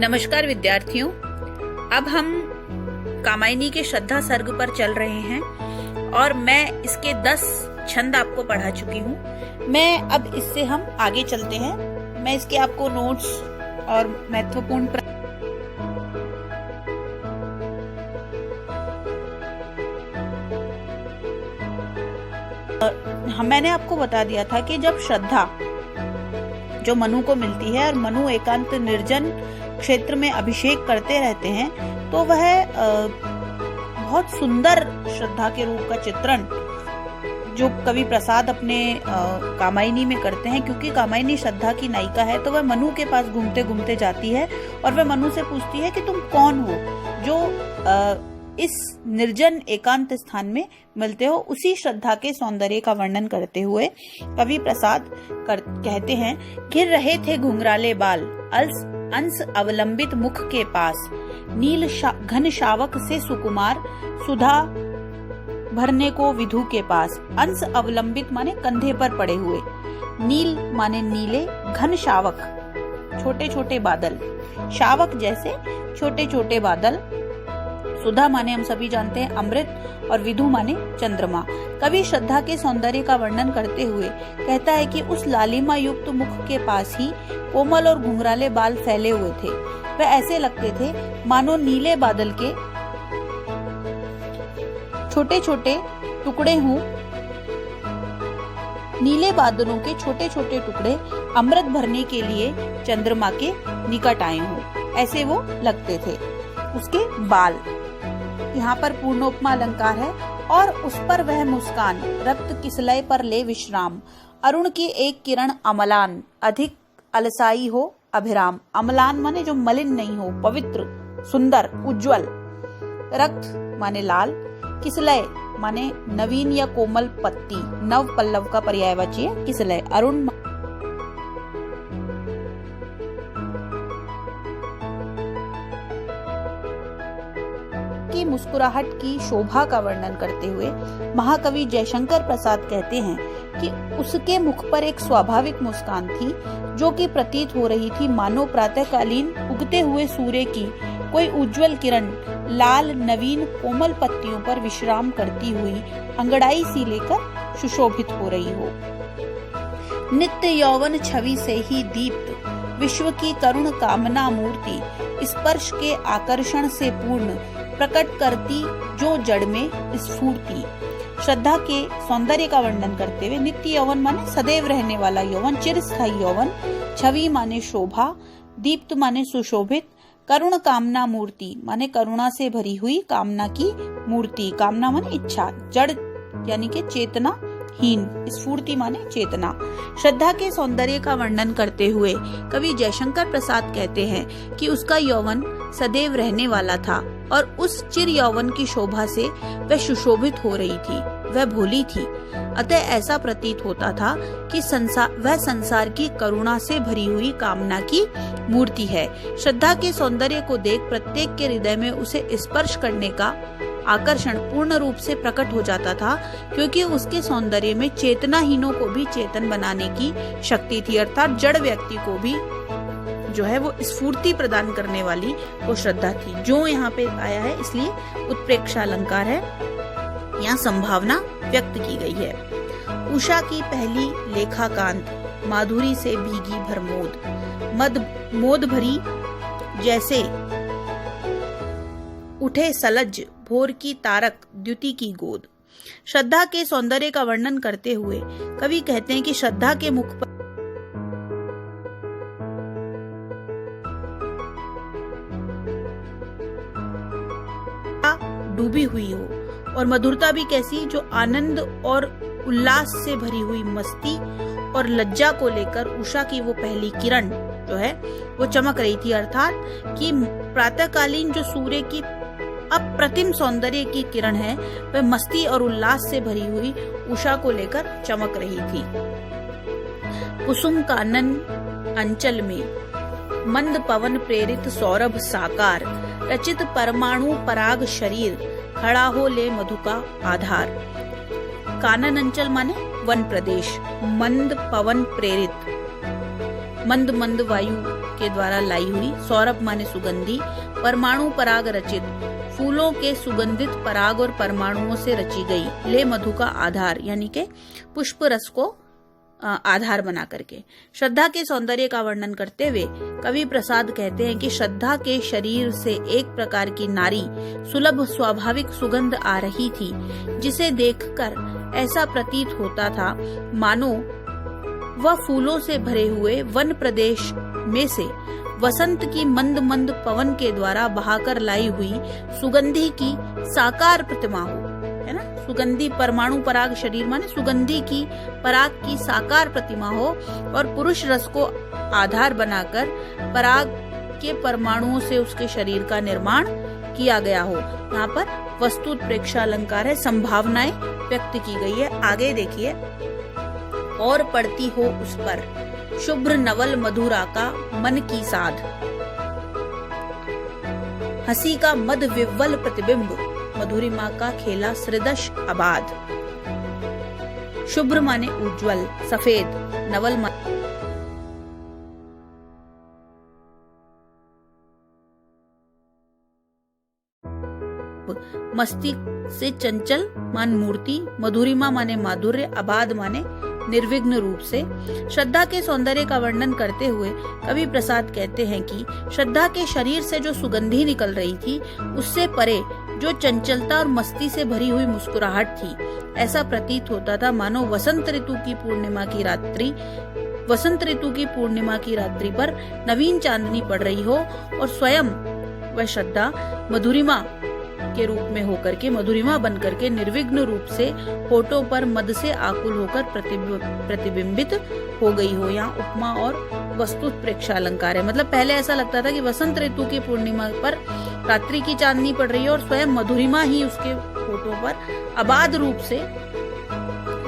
नमस्कार विद्यार्थियों, अब हम कामायनी के श्रद्धा सर्ग पर चल रहे हैं और मैं इसके 10 छंद आपको पढ़ा चुकी हूँ। मैं अब इससे हम आगे चलते हैं। मैं इसके आपको नोट्स और महत्वपूर्ण मैंने आपको बता दिया था कि जब श्रद्धा जो मनु को मिलती है और मनु एकांत निर्जन क्षेत्र में अभिषेक करते रहते हैं तो वह बहुत सुंदर श्रद्धा के रूप का चित्रण जो कवि प्रसाद अपने कामायनी में करते हैं। क्योंकि कामायनी श्रद्धा की नायिका है तो वह मनु के पास घूमते घूमते जाती है और वह मनु से पूछती है कि तुम कौन हो जो इस निर्जन एकांत स्थान में मिलते हो। उसी श्रद्धा के सौंदर्य का वर्णन करते हुए कवि प्रसाद कहते हैं, घिर रहे थे घुंघराले बाल अंश अवलंबित मुख के पास, नील घन शावक से सुकुमार सुधा भरने को विधु के पास। अंश अवलंबित माने कंधे पर पड़े हुए, नील माने नीले, घन शावक छोटे छोटे बादल, शावक जैसे छोटे छोटे बादल, सुधा माने हम सभी जानते हैं अमृत, और विधु माने चंद्रमा। कवि श्रद्धा के सौंदर्य का वर्णन करते हुए कहता है कि उस लालिमा युक्त मुख के पास ही कोमल और घुंघराले बाल फैले हुए थे। वह ऐसे लगते थे मानो नीले बादल के छोटे छोटे टुकड़े हों, नीले बादलों के छोटे छोटे टुकड़े अमृत भरने के लिए चंद्रमा के निकट आए हों, ऐसे वो लगते थे। उसके बाल, यहाँ पर पूर्णोपमा अलंकार है, और उस पर वह मुस्कान, रक्त किसलय पर ले विश्राम, अरुण की एक किरण अमलान, अधिक अलसाई हो अभिराम। अमलान माने जो मलिन नहीं हो, पवित्र, सुंदर, उज्जवल। रक्त माने लाल, किसलय माने नवीन या कोमल पत्ती, नव पल्लव का पर्यायवाची है किसलय। अरुण की मुस्कुराहट की शोभा का वर्णन करते हुए महाकवि जयशंकर प्रसाद कहते हैं कि उसके मुख पर एक स्वाभाविक मुस्कान थी जो कि प्रतीत हो रही थी मानो प्रातःकालीन उगते हुए सूर्य की कोई उज्जवल किरण लाल नवीन कोमल पत्तियों पर विश्राम करती हुई अंगड़ाई सी लेकर सुशोभित हो रही हो। नित्य यौवन छवि से ही दीप्त विश्व की करुण कामना मूर्ति, स्पर्श के आकर्षण से पूर्ण प्रकट करती जो जड़ में स्फूर्ति। श्रद्धा के सौंदर्य का वर्णन करते हुए नित्य यौवन माने सदैव रहने वाला यौवन, चिरस्थायी यौवन, छवि माने शोभा, दीप्त माने सुशोभित, करुण कामना मूर्ति माने करुणा से भरी हुई कामना की मूर्ति, कामना माने इच्छा, जड़ यानी कि चेतना हीन, स्फूर्ति माने चेतना। श्रद्धा के सौंदर्य का वर्णन करते हुए कवि जयशंकर प्रसाद कहते हैं कि उसका यौवन सदैव रहने वाला था और उस चिर यौवन की शोभा से वह सुशोभित हो रही थी, वह भोली थी। अतः ऐसा प्रतीत होता था कि वह संसार की करुणा से भरी हुई कामना की मूर्ति है। श्रद्धा के सौंदर्य को देख प्रत्येक के हृदय में उसे स्पर्श करने का आकर्षण पूर्ण रूप से प्रकट हो जाता था, क्योंकि उसके सौंदर्य में चेतनाहीनों को भी चेतन बनाने की शक्ति थी, अर्थात जड़ व्यक्ति को भी जो है वो स्फूर्ति प्रदान करने वाली वो श्रद्धा थी। जो यहाँ पे आया है इसलिए उत्प्रेक्षा अलंकार है, यहाँ संभावना व्यक्त की गई है। उषा की पहली लेखाकांत माधुरी से भीगी भरमोद, मोद भरी जैसे उठे सलज भोर की तारक द्युति की गोद। श्रद्धा के सौंदर्य का वर्णन करते हुए कवि कहते हैं कि श्रद्धा के मुख पर डूबी हुई हो, और मधुरता भी कैसी, जो आनंद और उल्लास से भरी हुई मस्ती और लज्जा को लेकर उषा की वो पहली किरण जो है वो चमक रही थी, अर्थात कि प्रातःकालीन जो सूर्य की अप्रतिम सौंदर्य की किरण है वह मस्ती और उल्लास से भरी हुई उषा को लेकर चमक रही थी। कुसुम कानन अंचल में मंद पवन प्रेरित सौरभ साकार, रचित परमाणु पराग शरीर, खड़ा हो ले मधु का आधार। कानन अंचल माने वन प्रदेश, मंद पवन प्रेरित, मंद मंद वायु के द्वारा लाई हुई, सौरभ माने सुगंधी, परमाणु पराग रचित, फूलों के सुगंधित पराग और परमाणुओं से रची गई, ले मधु का आधार यानी के पुष्प रस को आधार बना करके। श्रद्धा के सौंदर्य का वर्णन करते हुए कवि प्रसाद कहते हैं कि श्रद्धा के शरीर से एक प्रकार की नारी सुलभ स्वाभाविक सुगंध आ रही थी, जिसे देखकर ऐसा प्रतीत होता था मानो वह फूलों से भरे हुए वन प्रदेश में से वसंत की मंद मंद पवन के द्वारा बहाकर लाई हुई सुगंधी की साकार प्रतिमा हो, है ना। सुगंधी परमाणु पराग शरीर माने सुगंधी की पराग की साकार प्रतिमा हो और पुरुष रस को आधार बनाकर पराग के परमाणुओं से उसके शरीर का निर्माण किया गया हो। यहाँ पर वस्तुत प्रेक्षालंकार है, संभावनाएं व्यक्त की गई है। आगे देखिए, और पड़ती हो उस पर शुभ्र नवल मधुरा का मन की साध, हंसी का मद विव्वल प्रतिबिंब, मधुरिमा का खेला सृदश आबाद। शुभ्र माने उज्जवल सफेद, नवल मस्ती से चंचल मान मूर्ति, मधुरिमा माने माधुर्य, आबाद माने निर्विघ्न रूप से। श्रद्धा के सौंदर्य का वर्णन करते हुए कवि प्रसाद कहते हैं कि श्रद्धा के शरीर से जो सुगंधी निकल रही थी, उससे परे जो चंचलता और मस्ती से भरी हुई मुस्कुराहट थी, ऐसा प्रतीत होता था मानो वसंत ऋतु की पूर्णिमा की रात्रि पर नवीन चांदनी पड़ रही हो और स्वयं वह श्रद्धा मधुरिमा के रूप में होकर के, मधुरिमा बनकर के निर्विघ्न रूप से होठों पर मद से आकुल होकर प्रतिबिंबित हो गई हो। यहाँ उपमा और वस्तुत प्रेक्षालंकार है, मतलब पहले ऐसा लगता था कि वसंत ऋतु की पूर्णिमा पर रात्रि की चांदनी पड़ रही है और स्वयं मधुरिमा ही उसके होठों पर अबाध रूप से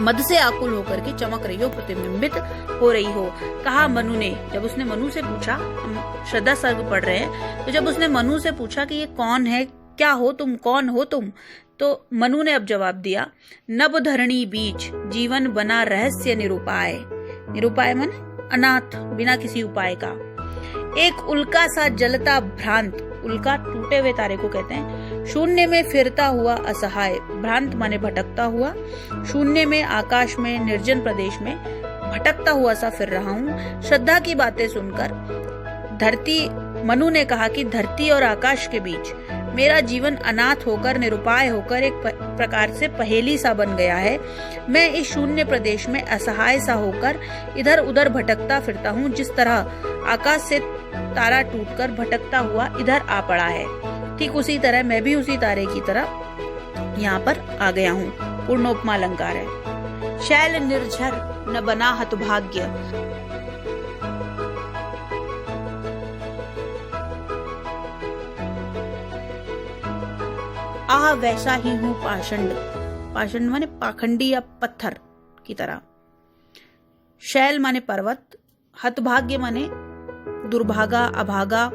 मद से आकुल होकर के चमक रही हो, प्रतिबिंबित हो रही हो। कहा मनु ने, जब उसने मनु से पूछा, हम श्रद्धा सर्ग पढ़ रहे हैं, तो जब उसने मनु से पूछा कि ये कौन है, क्या हो तुम, कौन हो तुम, तो मनु ने अब जवाब दिया, नभ धरणी बीच जीवन बना रहस्य निरुपाय। निरुपाय मन अनाथ, बिना किसी उपाय का। एक उल्का सा जलता भ्रांत, उल्का टूटे हुए तारे को कहते हैं, शून्य में फिरता हुआ असहाय, भ्रांत माने भटकता हुआ, शून्य में आकाश में निर्जन प्रदेश में भटकता हुआ सा फिर रहा हूँ। श्रद्धा की बातें सुनकर मनु ने कहा कि धरती और आकाश के बीच मेरा जीवन अनाथ होकर, निरुपाय होकर एक प्रकार से पहेली सा बन गया है। मैं इस शून्य प्रदेश में असहाय सा होकर इधर उधर भटकता फिरता हूँ, जिस तरह आकाश से तारा टूटकर भटकता हुआ इधर आ पड़ा है, ठीक उसी तरह मैं भी उसी तारे की तरह यहाँ पर आ गया हूँ। पूर्णोपमा अलंकार है। शैल निर्झर न बना हतभाग्य, आह वैसा ही हूँ पाषंड, पाषंड माने पाखंडी या पत्थर की तरह। शैल माने पर्वत, हतभाग्य माने दुर्भागा अभागा,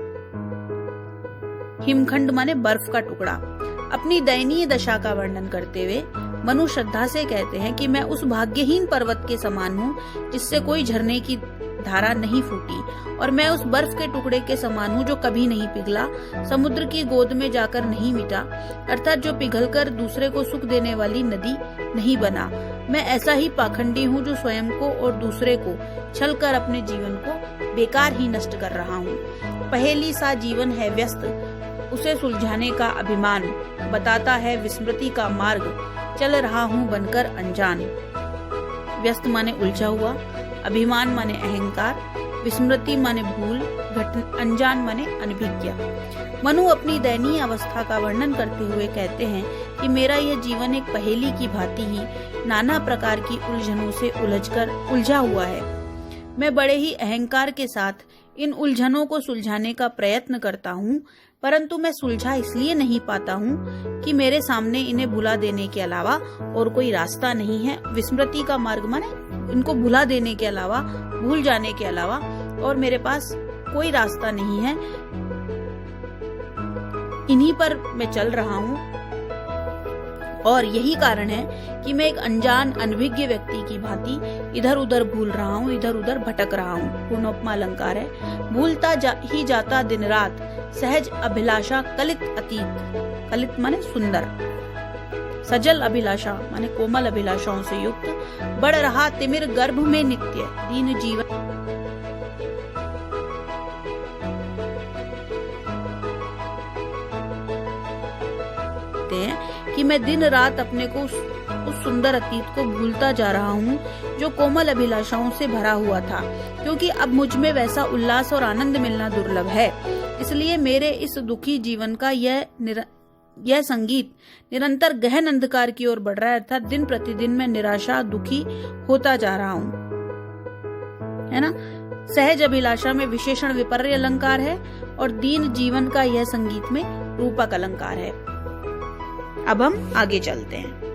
हिमखंड माने बर्फ का टुकड़ा। अपनी दयनीय दशा का वर्णन करते हुए मनु श्रद्धा से कहते हैं कि मैं उस भाग्यहीन पर्वत के समान हूँ जिससे कोई झरने की धारा नहीं फूटी, और मैं उस बर्फ के टुकड़े के समान हूँ जो कभी नहीं पिघला, समुद्र की गोद में जाकर नहीं मिटा, अर्थात जो पिघलकर दूसरे को सुख देने वाली नदी नहीं बना। मैं ऐसा ही पाखंडी हूँ जो स्वयं को और दूसरे को छलकर अपने जीवन को बेकार ही नष्ट कर रहा हूँ। पहेली सा जीवन है व्यस्त, उसे सुलझाने का अभिमान बताता है विस्मृति का मार्ग, चल रहा हूँ बनकर अनजान। व्यस्त माने उलझा हुआ, अभिमान माने अहंकार, विस्मृति माने भूल, अनजान माने अनभिज्ञ। मनु अपनी दयनीय अवस्था का वर्णन करते हुए कहते हैं कि मेरा यह जीवन एक पहेली की भांति ही नाना प्रकार की उलझनों से उलझा हुआ है। मैं बड़े ही अहंकार के साथ इन उलझनों को सुलझाने का प्रयत्न करता हूँ, परंतु मैं सुलझा इसलिए नहीं पाता हूँ कि मेरे सामने इन्हें भुला देने के अलावा और कोई रास्ता नहीं है। विस्मृति का मार्ग माने इनको भुला देने के अलावा, भूल जाने के अलावा और मेरे पास कोई रास्ता नहीं है, इन्हीं पर मैं चल रहा हूँ। और यही कारण है कि मैं एक अनजान अनभिज्ञ व्यक्ति की भांति इधर उधर भूल रहा हूँ, इधर उधर भटक रहा हूँ। पूर्णोपमा अलंकार है। भूलता ही जाता दिन रात, सहज अभिलाषा कलित अतीत। कलित माने सुंदर, सजल अभिलाषा माने कोमल अभिलाषाओं से युक्त, बढ़ रहा तिमिर गर्भ में नित्य दीन जीवन। कि मैं दिन रात अपने को उस सुंदर अतीत को भूलता जा रहा हूँ जो कोमल अभिलाषाओं से भरा हुआ था, क्योंकि अब मुझ में वैसा उल्लास और आनंद मिलना दुर्लभ है। इसलिए मेरे इस दुखी जीवन का यह संगीत निरंतर गहन अंधकार की ओर बढ़ रहा है, अर्थात दिन प्रतिदिन मैं निराशा दुखी होता जा रहा हूँ, है ना। सहज अभिलाषा में विशेषण विपर्य अलंकार है और दीन जीवन का यह संगीत में रूपक अलंकार है। अब हम आगे चलते हैं।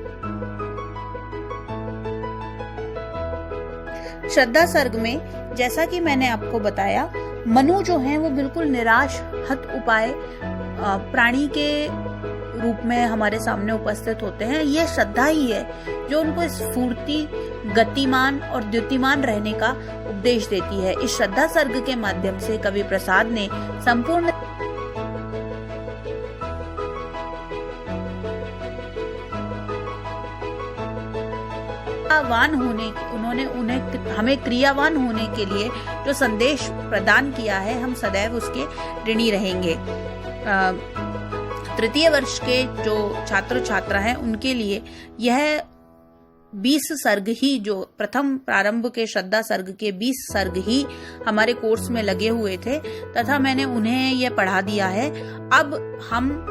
श्रद्धा सर्ग में जैसा कि मैंने आपको बताया, मनु जो हैं वो बिल्कुल निराश हत उपाय प्राणी के रूप में हमारे सामने उपस्थित होते हैं। ये श्रद्धा ही है जो उनको स्फूर्ति, गतिमान और द्युतिमान रहने का उपदेश देती है। इस श्रद्धा सर्ग के माध्यम से कवि प्रसाद ने संपूर्ण उन्होंने हमें क्रियावान होने के लिए जो संदेश प्रदान किया है, हम सदैव उसके ऋणी रहेंगे। तृतीय वर्ष के जो छात्र छात्रा हैं उनके लिए यह 20 सर्ग ही, जो प्रथम प्रारंभ के श्रद्धा सर्ग के 20 सर्ग ही हमारे कोर्स में लगे हुए थे तथा मैंने उन्हें यह पढ़ा दिया है। अब हम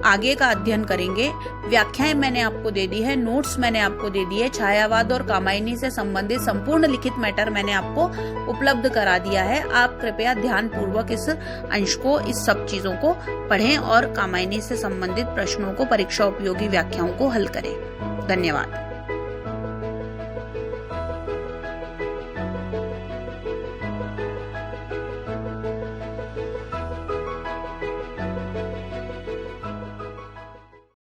आगे का अध्ययन करेंगे। व्याख्याएं मैंने आपको दे दी है, नोट्स मैंने आपको दे दी है, छायावाद और कामायनी से संबंधित संपूर्ण लिखित मैटर मैंने आपको उपलब्ध करा दिया है। आप कृपया ध्यान पूर्वक इस अंश को, इस सब चीजों को पढ़ें और कामायनी से संबंधित प्रश्नों को, परीक्षा उपयोगी व्याख्याओं को हल करें। धन्यवाद।